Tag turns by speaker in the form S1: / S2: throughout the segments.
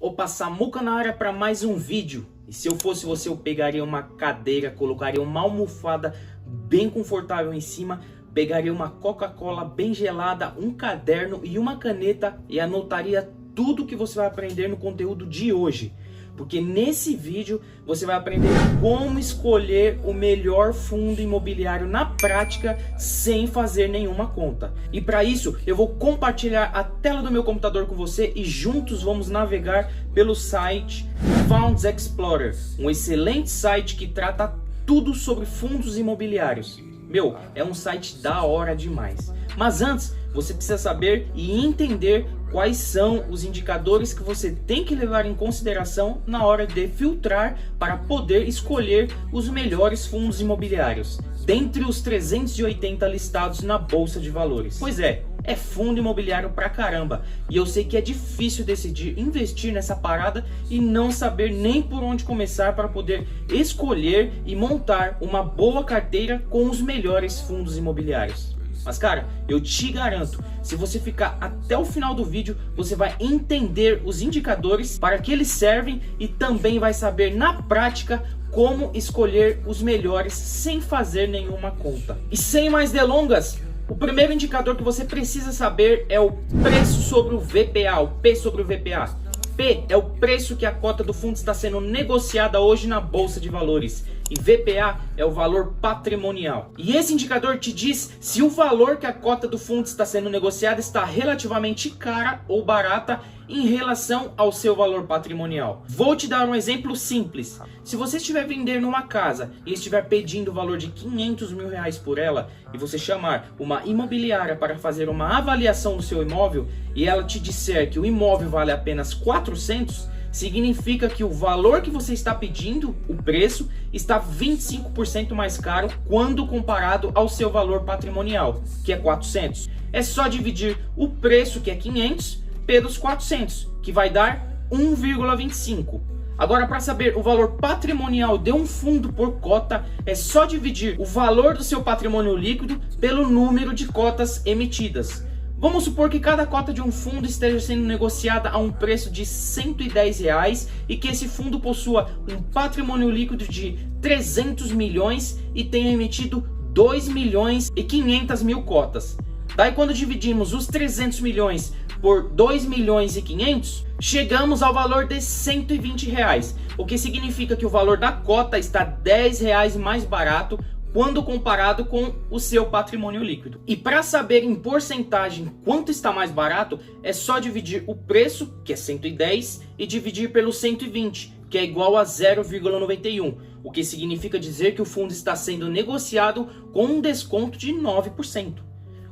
S1: Opa, Samuca na área para mais um vídeo. E se eu fosse você, eu pegaria uma cadeira, colocaria uma almofada bem confortável em cima, pegaria uma Coca-Cola bem gelada, um caderno e uma caneta e anotaria tudo que você vai aprender no conteúdo de hoje. Porque nesse vídeo você vai aprender como escolher o melhor fundo imobiliário na prática sem fazer nenhuma conta. E para isso eu vou compartilhar a tela do meu computador com você e juntos vamos navegar pelo site Funds Explorer, um excelente site que trata tudo sobre fundos imobiliários. Meu, é um site da hora demais. Mas antes, você precisa saber e entender quais são os indicadores que você tem que levar em consideração na hora de filtrar para poder escolher os melhores fundos imobiliários dentre os 380 listados na Bolsa de Valores. Pois é fundo imobiliário pra caramba, e eu sei que é difícil decidir investir nessa parada e não saber nem por onde começar para poder escolher e montar uma boa carteira com os melhores fundos imobiliários. Mas cara, eu te garanto, se você ficar até o final do vídeo, você vai entender os indicadores para que eles servem e também vai saber na prática como escolher os melhores sem fazer nenhuma conta. E sem mais delongas, o primeiro indicador que você precisa saber é o preço sobre o VPA, o P sobre o VPA. P é o preço que a cota do fundo está sendo negociada hoje na Bolsa de Valores. E VPA é o valor patrimonial. E esse indicador te diz se o valor que a cota do fundo está sendo negociada está relativamente cara ou barata em relação ao seu valor patrimonial. Vou te dar um exemplo simples. Se você estiver vendendo uma casa e estiver pedindo o valor de 500 mil reais por ela e você chamar uma imobiliária para fazer uma avaliação do seu imóvel e ela te disser que o imóvel vale apenas 400, significa que o valor que você está pedindo, o preço, está 25% mais caro quando comparado ao seu valor patrimonial, que é 400. É só dividir o preço, que é 500, pelos 400, que vai dar 1,25. Agora, para saber o valor patrimonial de um fundo por cota, é só dividir o valor do seu patrimônio líquido pelo número de cotas emitidas. Vamos supor que cada cota de um fundo esteja sendo negociada a um preço de R$110 e que esse fundo possua um patrimônio líquido de 300 milhões e tenha emitido 2 milhões e 500 mil cotas. Daí quando dividimos os 300 milhões por 2 milhões e 500, chegamos ao valor de R$120, o que significa que o valor da cota está R$10 mais barato quando comparado com o seu patrimônio líquido. E para saber em porcentagem quanto está mais barato, é só dividir o preço, que é 110, e dividir pelo 120, que é igual a 0,91, o que significa dizer que o fundo está sendo negociado com um desconto de 9%.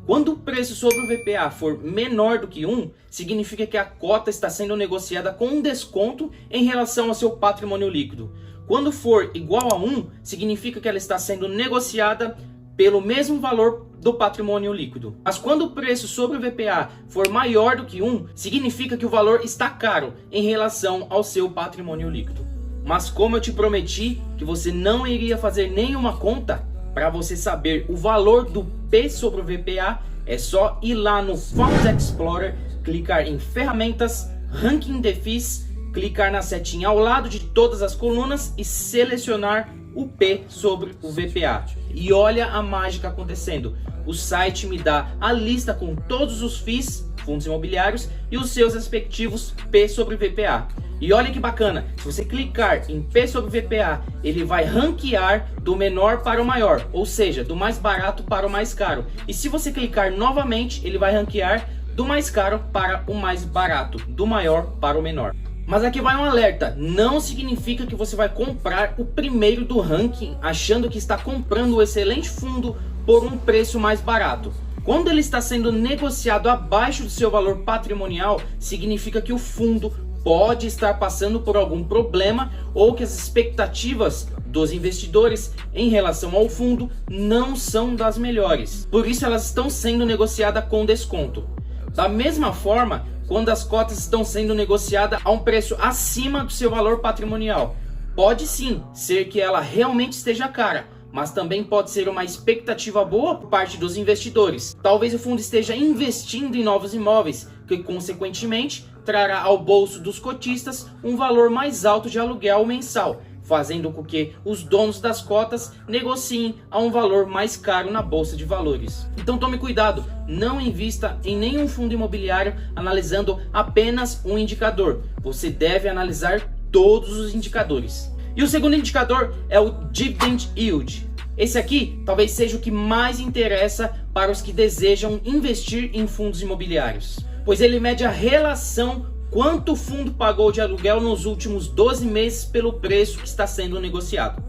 S1: Quando o preço sobre o VPA for menor do que 1, significa que a cota está sendo negociada com um desconto em relação ao seu patrimônio líquido. Quando for igual a 1, significa que ela está sendo negociada pelo mesmo valor do patrimônio líquido. Mas quando o preço sobre o VPA for maior do que 1, significa que o valor está caro em relação ao seu patrimônio líquido. Mas como eu te prometi que você não iria fazer nenhuma conta, para você saber o valor do P sobre o VPA, é só ir lá no Funds Explorer, clicar em Ferramentas, Ranking de FIIs, clicar na setinha ao lado de todas as colunas e selecionar o P sobre o VPA. E olha a mágica acontecendo. O site me dá a lista com todos os FIIs, fundos imobiliários, e os seus respectivos P sobre VPA. E olha que bacana, se você clicar em P sobre VPA, ele vai ranquear do menor para o maior, ou seja, do mais barato para o mais caro. E se você clicar novamente, ele vai ranquear do mais caro para o mais barato, do maior para o menor. Mas aqui vai um alerta, não significa que você vai comprar o primeiro do ranking achando que está comprando um excelente fundo por um preço mais barato. Quando ele está sendo negociado abaixo do seu valor patrimonial, significa que o fundo pode estar passando por algum problema ou que as expectativas dos investidores em relação ao fundo não são das melhores. Por isso elas estão sendo negociadas com desconto. Da mesma forma, quando as cotas estão sendo negociadas a um preço acima do seu valor patrimonial, pode sim ser que ela realmente esteja cara, mas também pode ser uma expectativa boa por parte dos investidores. Talvez o fundo esteja investindo em novos imóveis, que consequentemente trará ao bolso dos cotistas um valor mais alto de aluguel mensal, fazendo com que os donos das cotas negociem a um valor mais caro na bolsa de valores. Então tome cuidado, não invista em nenhum fundo imobiliário analisando apenas um indicador. Você deve analisar todos os indicadores. E o segundo indicador é o Dividend Yield. Esse aqui talvez seja o que mais interessa para os que desejam investir em fundos imobiliários, pois ele mede a relação quanto o fundo pagou de aluguel nos últimos 12 meses pelo preço que está sendo negociado.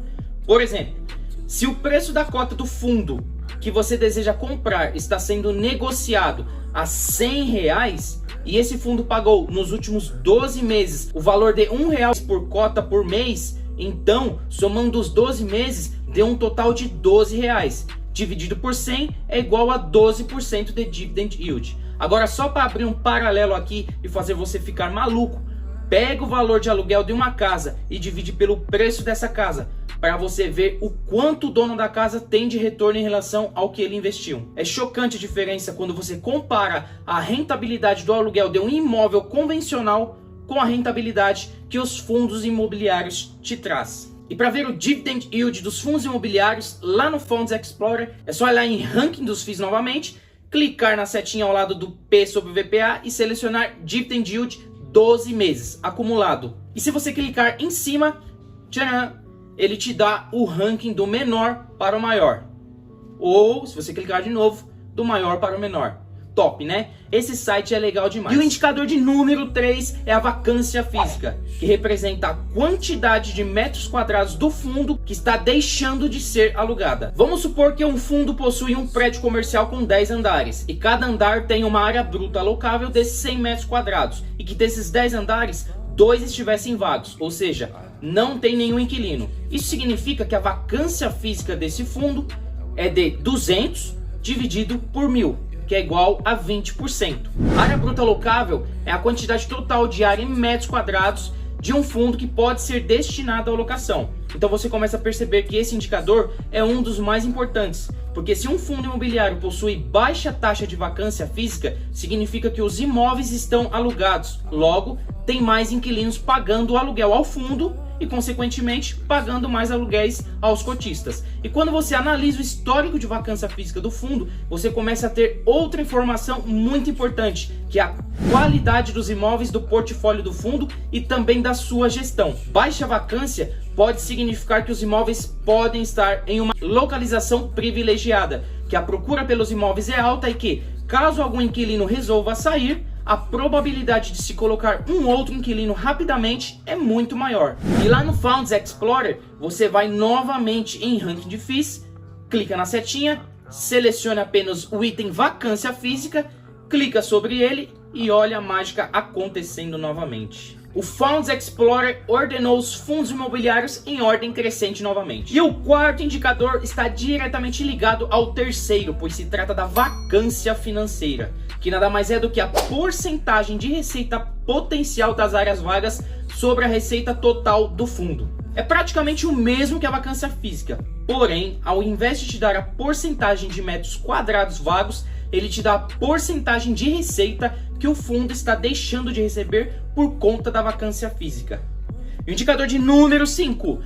S1: Por exemplo, se o preço da cota do fundo que você deseja comprar está sendo negociado a R$100 e esse fundo pagou nos últimos 12 meses o valor de R$1 por cota por mês, então, somando os 12 meses, deu um total de R$12. Dividido por 100 é igual a 12% de Dividend Yield. Agora, só para abrir um paralelo aqui e fazer você ficar maluco, pega o valor de aluguel de uma casa e divide pelo preço dessa casa, para você ver o quanto o dono da casa tem de retorno em relação ao que ele investiu. É chocante a diferença quando você compara a rentabilidade do aluguel de um imóvel convencional com a rentabilidade que os fundos imobiliários te traz. E para ver o Dividend Yield dos fundos imobiliários lá no Funds Explorer, é só ir lá em Ranking dos FIIs novamente, clicar na setinha ao lado do P sobre VPA e selecionar Dividend Yield 12 meses, acumulado. E se você clicar em cima, tcharam, ele te dá o ranking do menor para o maior. Ou, se você clicar de novo, do maior para o menor. Top, né? Esse site é legal demais. E o indicador de número 3 é a vacância física, que representa a quantidade de metros quadrados do fundo que está deixando de ser alugada. Vamos supor que um fundo possui um prédio comercial com 10 andares e cada andar tem uma área bruta alocável de 100 metros quadrados e que desses 10 andares, 2 estivessem vagos, ou seja, não tem nenhum inquilino. Isso significa que a vacância física desse fundo é de 200 dividido por 1000. Que é igual a 20%. A área bruta alocável é a quantidade total de área em metros quadrados de um fundo que pode ser destinado à alocação. Então você começa a perceber que esse indicador é um dos mais importantes, porque se um fundo imobiliário possui baixa taxa de vacância física, significa que os imóveis estão alugados, logo tem mais inquilinos pagando o aluguel ao fundo e, consequentemente, pagando mais aluguéis aos cotistas. E quando você analisa o histórico de vacância física do fundo, você começa a ter outra informação muito importante, que é a qualidade dos imóveis do portfólio do fundo e também da sua gestão. Baixa vacância pode significar que os imóveis podem estar em uma localização privilegiada, que a procura pelos imóveis é alta e que, caso algum inquilino resolva sair, a probabilidade de se colocar um outro inquilino rapidamente é muito maior. E lá no Funds Explorer, você vai novamente em Ranking de FIIs, clica na setinha, seleciona apenas o item vacância física, clica sobre ele e olha a mágica acontecendo novamente. O Funds Explorer ordenou os fundos imobiliários em ordem crescente novamente. E o quarto indicador está diretamente ligado ao terceiro, pois se trata da vacância financeira, que nada mais é do que a porcentagem de receita potencial das áreas vagas sobre a receita total do fundo. É praticamente o mesmo que a vacância física, porém, ao invés de te dar a porcentagem de metros quadrados vagos, ele te dá a porcentagem de receita que o fundo está deixando de receber por conta da vacância física. O indicador de número 5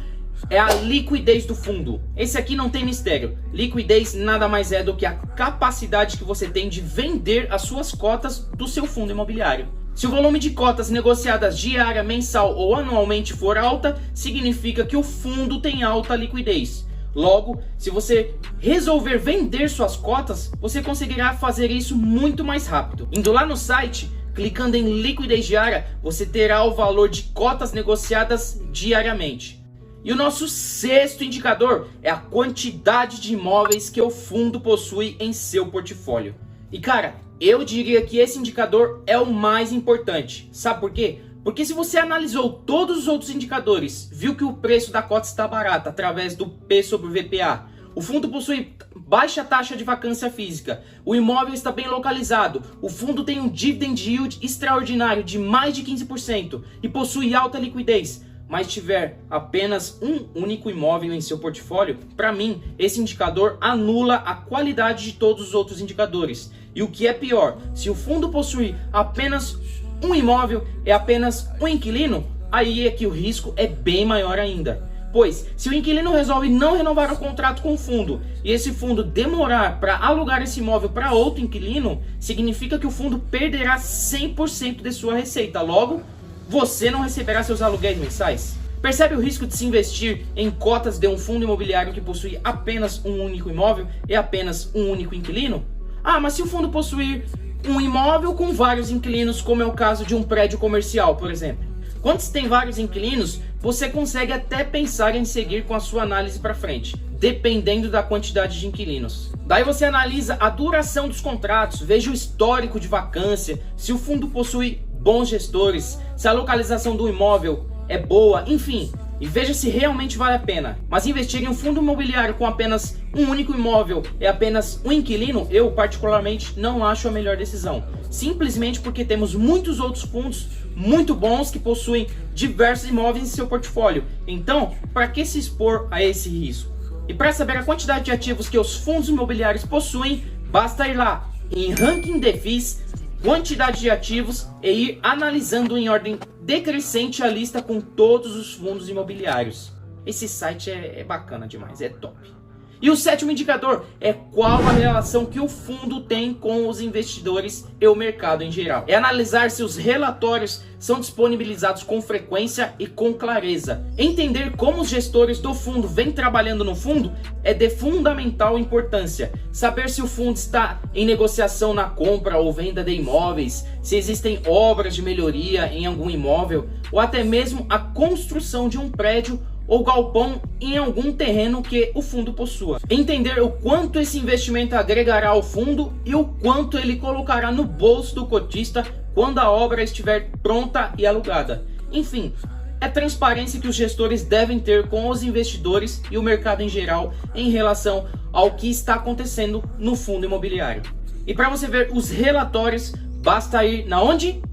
S1: é a liquidez do fundo. Esse aqui não tem mistério. Liquidez nada mais é do que a capacidade que você tem de vender as suas cotas do seu fundo imobiliário. Se o volume de cotas negociadas diária, mensal ou anualmente for alta, significa que o fundo tem alta liquidez. Logo, se você resolver vender suas cotas, você conseguirá fazer isso muito mais rápido. Indo lá no site, clicando em liquidez diária, você terá o valor de cotas negociadas diariamente. E o nosso sexto indicador é a quantidade de imóveis que o fundo possui em seu portfólio. E cara, eu diria que esse indicador é o mais importante. Sabe por quê? Porque se você analisou todos os outros indicadores, viu que o preço da cota está barato através do P sobre VPA, o fundo possui baixa taxa de vacância física, o imóvel está bem localizado, o fundo tem um dividend yield extraordinário de mais de 15% e possui alta liquidez, mas tiver apenas um único imóvel em seu portfólio, para mim, esse indicador anula a qualidade de todos os outros indicadores. E o que é pior, se o fundo possuir apenas um imóvel é apenas um inquilino, aí é que o risco é bem maior ainda. Pois, se o inquilino resolve não renovar o contrato com o fundo e esse fundo demorar para alugar esse imóvel para outro inquilino, significa que o fundo perderá 100% de sua receita. Logo, você não receberá seus aluguéis mensais. Percebe o risco de se investir em cotas de um fundo imobiliário que possui apenas um único imóvel e apenas um único inquilino? Ah, mas se o fundo possuir um imóvel com vários inquilinos, como é o caso de um prédio comercial, por exemplo. Quando se tem vários inquilinos, você consegue até pensar em seguir com a sua análise para frente, dependendo da quantidade de inquilinos. Daí você analisa a duração dos contratos, veja o histórico de vacância, se o fundo possui bons gestores, se a localização do imóvel é boa, enfim, e veja se realmente vale a pena. Mas investir em um fundo imobiliário com apenas um único imóvel e apenas um inquilino, eu particularmente não acho a melhor decisão. Simplesmente porque temos muitos outros fundos muito bons que possuem diversos imóveis em seu portfólio. Então, para que se expor a esse risco? E para saber a quantidade de ativos que os fundos imobiliários possuem, basta ir lá em Ranking de FIIs, quantidade de ativos e ir analisando em ordem decrescente a lista com todos os fundos imobiliários. Esse site é bacana demais, é top. E o sétimo indicador é qual a relação que o fundo tem com os investidores e o mercado em geral. É analisar se os relatórios são disponibilizados com frequência e com clareza. Entender como os gestores do fundo vêm trabalhando no fundo é de fundamental importância. Saber se o fundo está em negociação na compra ou venda de imóveis, se existem obras de melhoria em algum imóvel ou até mesmo a construção de um prédio ou galpão em algum terreno que o fundo possua. Entender o quanto esse investimento agregará ao fundo e o quanto ele colocará no bolso do cotista quando a obra estiver pronta e alugada. Enfim, é transparência que os gestores devem ter com os investidores e o mercado em geral em relação ao que está acontecendo no fundo imobiliário. E para você ver os relatórios, basta ir na onde?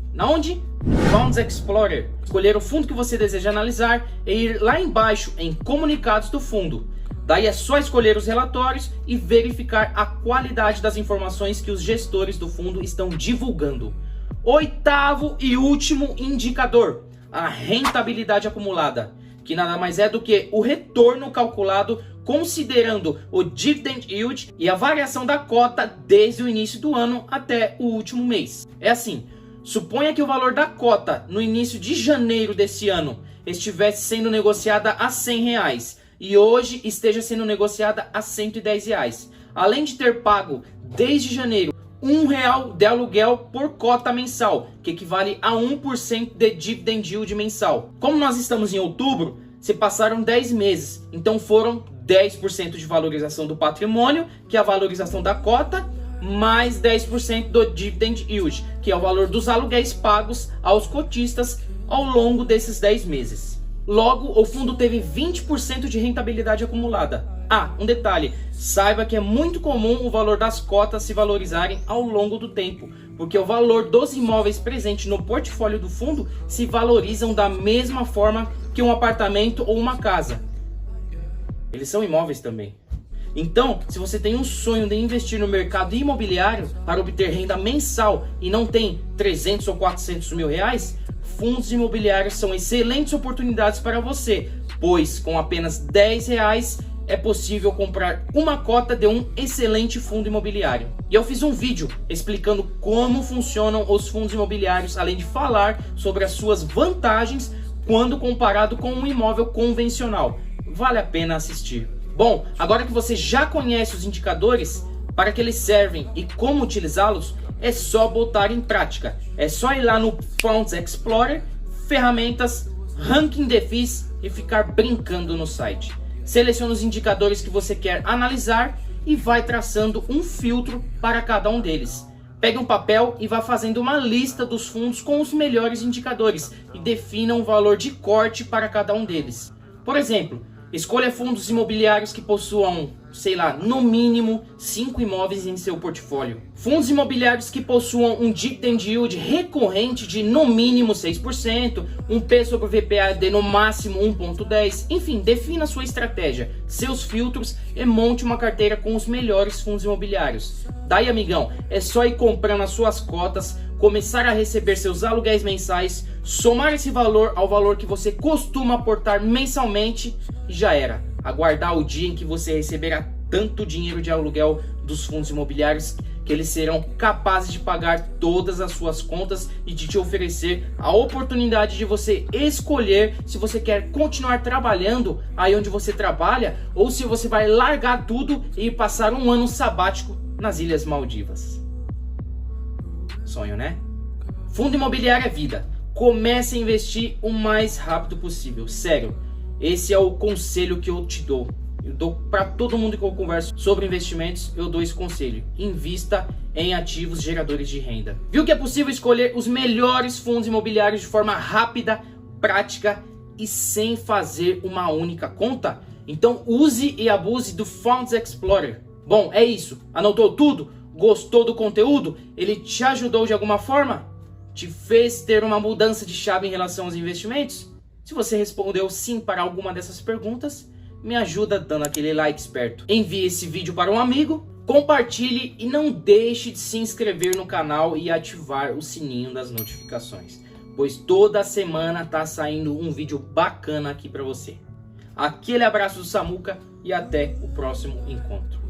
S1: Funds Explorer, escolher o fundo que você deseja analisar e ir lá embaixo em comunicados do fundo. Daí é só escolher os relatórios e verificar a qualidade das informações que os gestores do fundo estão divulgando. Oitavo e último indicador, a rentabilidade acumulada, que nada mais é do que o retorno calculado considerando o dividend yield e a variação da cota desde o início do ano até o último mês. É assim, suponha que o valor da cota no início de janeiro desse ano estivesse sendo negociada a R$100 e hoje esteja sendo negociada a R$110. Além de ter pago desde janeiro R$1 de aluguel por cota mensal, que equivale a 1% de dividend yield mensal. Como nós estamos em outubro, se passaram 10 meses, então foram 10% de valorização do patrimônio, que é a valorização da cota, mais 10% do dividend yield, que é o valor dos aluguéis pagos aos cotistas ao longo desses 10 meses. Logo, o fundo teve 20% de rentabilidade acumulada. Ah, um detalhe, saiba que é muito comum o valor das cotas se valorizarem ao longo do tempo, porque o valor dos imóveis presentes no portfólio do fundo se valorizam da mesma forma que um apartamento ou uma casa. Eles são imóveis também. Então, se você tem um sonho de investir no mercado imobiliário para obter renda mensal e não tem 300 ou 400 mil reais, fundos imobiliários são excelentes oportunidades para você, pois com apenas R$10 é possível comprar uma cota de um excelente fundo imobiliário. E eu fiz um vídeo explicando como funcionam os fundos imobiliários, além de falar sobre as suas vantagens quando comparado com um imóvel convencional. Vale a pena assistir. Bom, agora que você já conhece os indicadores, para que eles servem e como utilizá-los, é só botar em prática. É só ir lá no Funds Explorer, ferramentas, Ranking de FIIs e ficar brincando no site. Selecione os indicadores que você quer analisar e vai traçando um filtro para cada um deles. Pegue um papel e vá fazendo uma lista dos fundos com os melhores indicadores e defina um valor de corte para cada um deles. Por exemplo, escolha fundos imobiliários que possuam, sei lá, no mínimo 5 imóveis em seu portfólio. Fundos imobiliários que possuam um dividend yield recorrente de no mínimo 6%, um P sobre VPA de no máximo 1,10%. Enfim, defina sua estratégia, seus filtros e monte uma carteira com os melhores fundos imobiliários. Daí, amigão, é só ir comprando as suas cotas começar a receber seus aluguéis mensais, somar esse valor ao valor que você costuma aportar mensalmente e já era. Aguardar o dia em que você receberá tanto dinheiro de aluguel dos fundos imobiliários que eles serão capazes de pagar todas as suas contas e de te oferecer a oportunidade de você escolher se você quer continuar trabalhando aí onde você trabalha ou se você vai largar tudo e passar um ano sabático nas Ilhas Maldivas. Sonho, né? Fundo imobiliário é vida. Comece a investir o mais rápido possível. Sério, esse é o conselho que eu te dou. Eu dou para todo mundo que eu converso sobre investimentos, eu dou esse conselho. Invista em ativos geradores de renda. Viu que é possível escolher os melhores fundos imobiliários de forma rápida, prática e sem fazer uma única conta? Então use e abuse do Funds Explorer. Bom, é isso. Anotou tudo? Gostou do conteúdo? Ele te ajudou de alguma forma? Te fez ter uma mudança de chave em relação aos investimentos? Se você respondeu sim para alguma dessas perguntas, me ajuda dando aquele like esperto. Envie esse vídeo para um amigo, compartilhe e não deixe de se inscrever no canal e ativar o sininho das notificações, pois toda semana tá saindo um vídeo bacana aqui para você. Aquele abraço do Samuca e até o próximo encontro.